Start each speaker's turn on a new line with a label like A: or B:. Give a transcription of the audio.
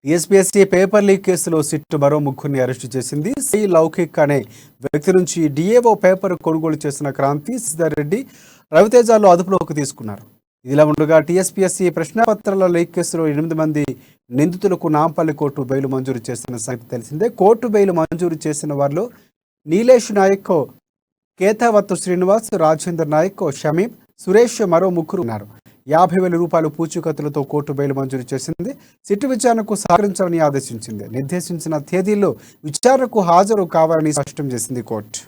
A: TSPSC paper leak కేసులో SIT మరో ముగ్గురిని అరెస్టు చేసింది. సి లౌకిక్ అనే వ్యక్తి నుంచి డిఏఓ పేపర్ కొనుగోలు చేసిన క్రాంతి, సిద్ధారెడ్డి, రవితేజాలు అదుపులోకి తీసుకున్నారు. ఇదిలా ఉండగా టీఎస్పీఎస్సీ ప్రశ్నాపత్రాల లీక్ కేసులో 8 మంది నిందితులకు నాంపల్లి కోర్టు బెయిల్ మంజూరు చేసిన సంగతి తెలిసిందే. కోర్టు బెయిల్ మంజూరు చేసిన వారిలో నీలేష్ నాయక్, కేతావత్ శ్రీనివాస్, రాజేందర్ నాయక్, షమీం, సురేష్ మరో ముగ్గురు ఉన్నారు. 50,000 రూపాయలు పూచీకత్తులతో కోర్టు బెయిల్ మంజూరు చేసింది. సిట్టు విచారణకు సహకరించాలని ఆదేశించింది. నిర్దేశించిన తేదీల్లో విచారణకు హాజరు కావాలని స్పష్టం చేసింది కోర్టు.